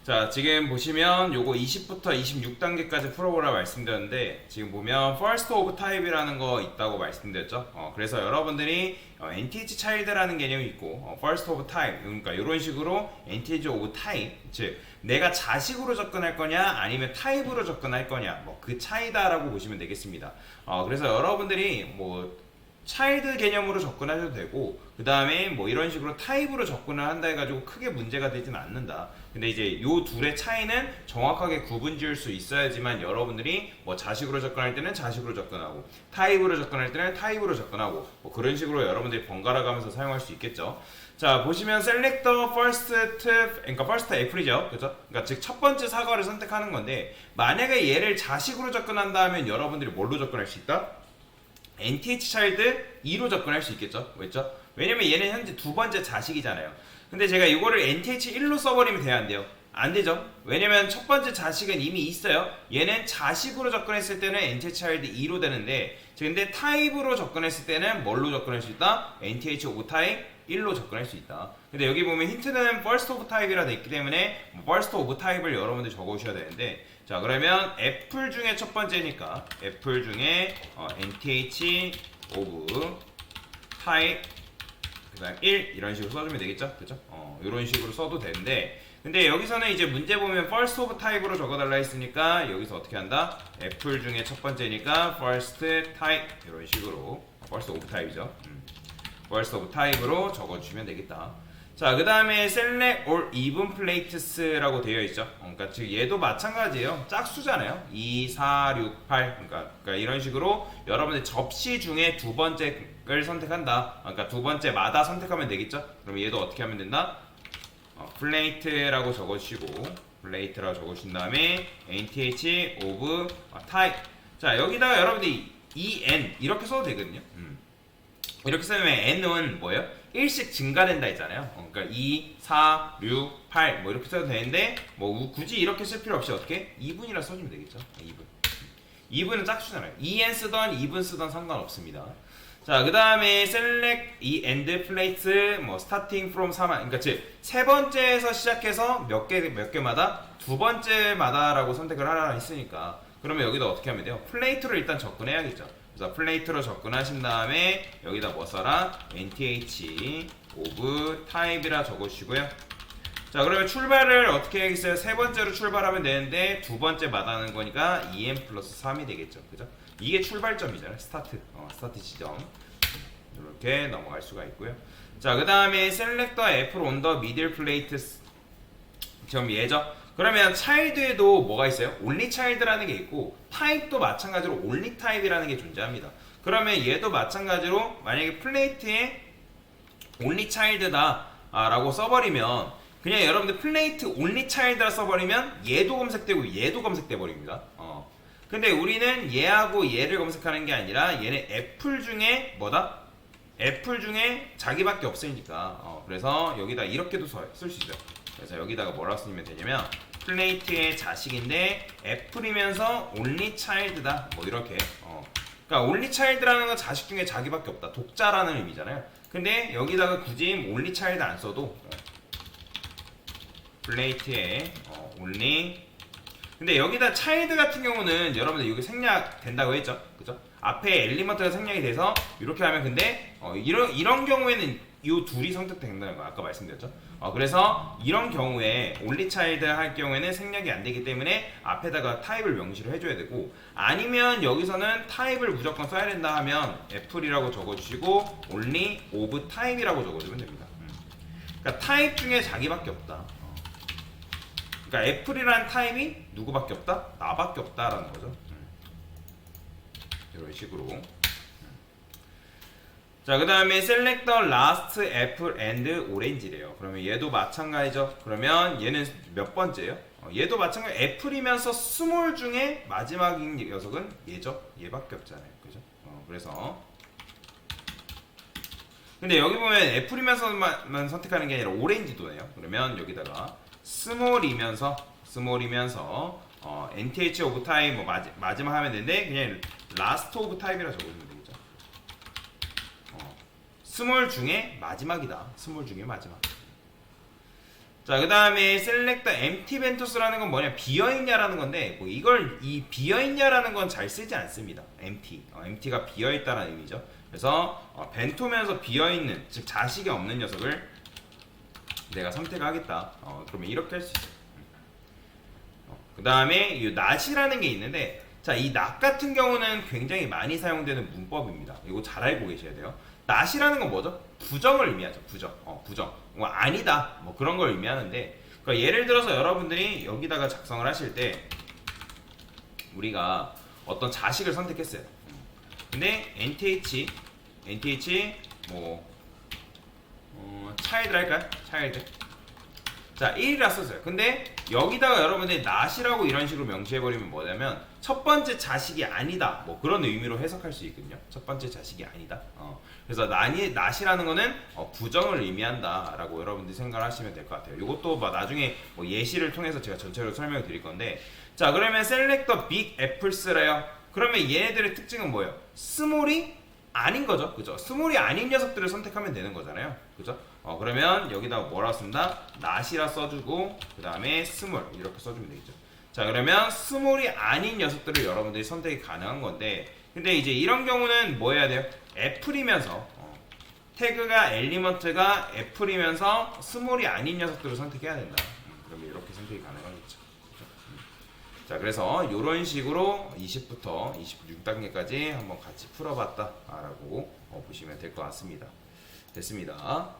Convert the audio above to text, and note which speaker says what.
Speaker 1: 자, 지금 보시면 요거 20부터 26단계까지 풀어보라 말씀드렸는데, 지금 보면 first of type이라는 거 있다고 말씀드렸죠. 그래서 여러분들이 nth child라는 개념이 있고, first of type, 그러니까 이런 식으로 nth of type, 즉 내가 자식으로 접근할 거냐 아니면 타입으로 접근할 거냐, 뭐 그 차이다라고 보시면 되겠습니다. 그래서 여러분들이 뭐 차일드 개념으로 접근하셔도 되고, 그 다음에 뭐 이런 식으로 타입으로 접근을 한다 해가지고 크게 문제가 되진 않는다. 근데 이제 요 둘의 차이는 정확하게 구분 지을 수 있어야지만 여러분들이 뭐 자식으로 접근할 때는 자식으로 접근하고, 타입으로 접근할 때는 타입으로 접근하고, 뭐 그런 식으로 여러분들이 번갈아 가면서 사용할 수 있겠죠. 자, 보시면 select the first 그러니까 first F이죠. 그죠? 그러니까 즉 첫 번째 사과를 선택하는 건데, 만약에 얘를 자식으로 접근한다 하면 여러분들이 뭘로 접근할 수 있다? nth child 2로 접근할 수 있겠죠. 왜죠? 왜냐면 얘는 현재 두 번째 자식이잖아요. 근데 제가 이거를 nth 1로 써버리면 돼야 안 돼요? 안 되죠. 왜냐면 첫 번째 자식은 이미 있어요. 얘는 자식으로 접근했을 때는 nth child 2로 되는데, 근데 타입으로 접근했을 때는 뭘로 접근할 수 있다? nth of type 1로 접근할 수 있다. 근데 여기 보면 힌트는 first of type이라 돼 있기 때문에 first of type을 여러분들 적어주셔야 되는데, 자, 그러면 애플 중에 첫 번째니까 애플 중에 nth of type 그다음 1 이런 식으로 써주면 되겠죠, 그죠? 이런 식으로 써도 되는데, 근데 여기서는 이제 문제 보면 first of type으로 적어달라 했으니까 여기서 어떻게 한다? 애플 중에 첫 번째니까 first type 이런 식으로 first of type이죠. first of type으로 적어주시면 되겠다. 자, 그 다음에 select all even plates라고 되어 있죠. 그러니까 즉 얘도 마찬가지예요. 짝수잖아요. 2, 4, 6, 8. 그러니까 이런 식으로 여러분들 접시 중에 두 번째를 선택한다. 그러니까 두 번째마다 선택하면 되겠죠. 그럼 얘도 어떻게 하면 된다? plate라고 적어주시고, plate라고 적어주신 다음에 nth of type. 자, 여기다가 여러분들이 en 이렇게 써도 되거든요. 이렇게 쓰면 n은 뭐예요? 1씩 증가된다 했잖아요. 그러니까 2, 4, 6, 8 뭐 이렇게 써도 되는데, 뭐 굳이 이렇게 쓸 필요 없이 어떻게? 2분이라 써주면 되겠죠. 2분. 2분은 짝수잖아요. 2n 쓰던 2분 쓰던 상관없습니다. 자, 그 다음에 select 이 end place 뭐 starting from 3, 그러니까 즉 세 번째에서 시작해서 몇 개마다 두 번째마다라고 선택을 하라 했으니까, 그러면 여기다 어떻게 하면 돼요? 플레이트로 일단 접근해야겠죠. 그래서 플레이트로 접근하신 다음에 여기다 뭐 써라? nth of type이라 적어주시고요. 자, 그러면 출발을 어떻게 해야겠어요? 세 번째로 출발하면 되는데 두 번째마다는 거니까 2n 플러스 3이 되겠죠. 그죠? 이게 출발점이잖아요. 스타트 지점. 이렇게 넘어갈 수가 있고요. 자, 그 다음에 select the apple on the middle plate 점 예죠. 그러면 child에도 뭐가 있어요? only child라는 게 있고, 타입도 마찬가지로 only type이라는 게 존재합니다. 그러면 얘도 마찬가지로 만약에 플레이트에 only child다 라고 써버리면, 그냥 여러분들 플레이트 only child라 써버리면 얘도 검색되고 얘도 검색돼 버립니다. 근데 우리는 얘하고 얘를 검색하는 게 아니라 얘는 애플 중에 뭐다? 애플 중에 자기밖에 없으니까 그래서 여기다 이렇게도 쓸 수 있어요. 그래서 여기다가 뭐라고 쓰면 되냐면 플레이트의 자식인데 애플이면서 only child다 뭐 이렇게. 그러니까 only child라는 건 자식 중에 자기밖에 없다, 독자라는 의미잖아요. 근데 여기다가 굳이 only child 안 써도 플레이트에 only. 근데 여기다 child 같은 경우는 여러분들 여기 생략 된다고 했죠, 그죠? 앞에 엘리먼트가 생략이 돼서 이렇게 하면, 근데 이런 경우에는 이 둘이 선택된다는 거 아까 말씀드렸죠. 그래서 이런 경우에 only child 할 경우에는 생략이 안 되기 때문에 앞에다가 타입을 명시를 해줘야 되고, 아니면 여기서는 타입을 무조건 써야 된다 하면 애플이라고 적어주시고 only of type이라고 적어주면 됩니다. 그러니까 타입 중에 자기밖에 없다. 그러니까 애플이라는 타입이 누구밖에 없다? 나밖에 없다라는 거죠. 이런 식으로. 자, 그 다음에 select the last apple and orange래요. 그러면 얘도 마찬가지죠. 그러면 얘는 몇 번째예요? 얘도 마찬가지. 애플이면서 스몰 중에 마지막인 녀석은 얘죠. 얘밖에 없잖아요. 그죠? 그래서 근데 여기 보면 애플이면서만 선택하는 게 아니라 오렌지도네요. 그러면 여기다가 스몰이면서 nth of type 뭐 마지막 하면 되는데 그냥 last of type이라 적어주면 되겠죠. 스몰 중에 마지막이다. 스몰 중에 마지막. 자, 그 다음에 select empty ventus라는 건 뭐냐? 비어있냐라는 건데, 뭐 이걸, 이 비어있냐라는 건 잘 쓰지 않습니다. empty. empty가 비어있다라는 의미죠. 그래서, 벤토면서 비어있는, 즉 자식이 없는 녀석을 내가 선택하겠다. 그러면 이렇게 할 수 있어요. 그 다음에 이 not이라는 게 있는데, 자, 이 not 같은 경우는 굉장히 많이 사용되는 문법입니다. 이거 잘 알고 계셔야 돼요. not이라는 건 뭐죠? 부정을 의미하죠. 부정. 부정. 뭐 아니다. 뭐 그런 걸 의미하는데, 그러니까 예를 들어서 여러분들이 여기다가 작성을 하실 때 우리가 어떤 자식을 선택했어요. 근데 nth 뭐 차일드 할까요? 차일드. 자, 1이라 썼어요. 근데 여기다가 여러분들이 not이라고 이런 식으로 명시해버리면 뭐냐면 첫 번째 자식이 아니다. 뭐 그런 의미로 해석할 수 있거든요. 첫 번째 자식이 아니다. 그래서 not이라는 거는 부정을 의미한다 라고 여러분들이 생각을 하시면 될 것 같아요. 이것도 나중에 뭐 예시를 통해서 제가 전체로 설명을 드릴 건데, 자, 그러면 select the big apples래요. 그러면 얘네들의 특징은 뭐예요? 스몰이 아닌 거죠. 그죠? 스몰이 아닌 녀석들을 선택하면 되는 거잖아요. 그죠? 그러면 여기다 뭐라고 쓴다? not이라 써주고 그 다음에 스몰 이렇게 써주면 되겠죠. 자, 그러면 스몰이 아닌 녀석들을 여러분들이 선택이 가능한 건데, 근데 이제 이런 경우는 뭐 해야 돼요? 애플이면서 태그가 엘리먼트가 애플이면서 스몰이 아닌 녀석들을 선택해야 된다. 그러면 이렇게 선택이 가능하겠죠. 자, 그래서 이런 식으로 20부터 26단계까지 한번 같이 풀어봤다라고 보시면 될 것 같습니다. 됐습니다.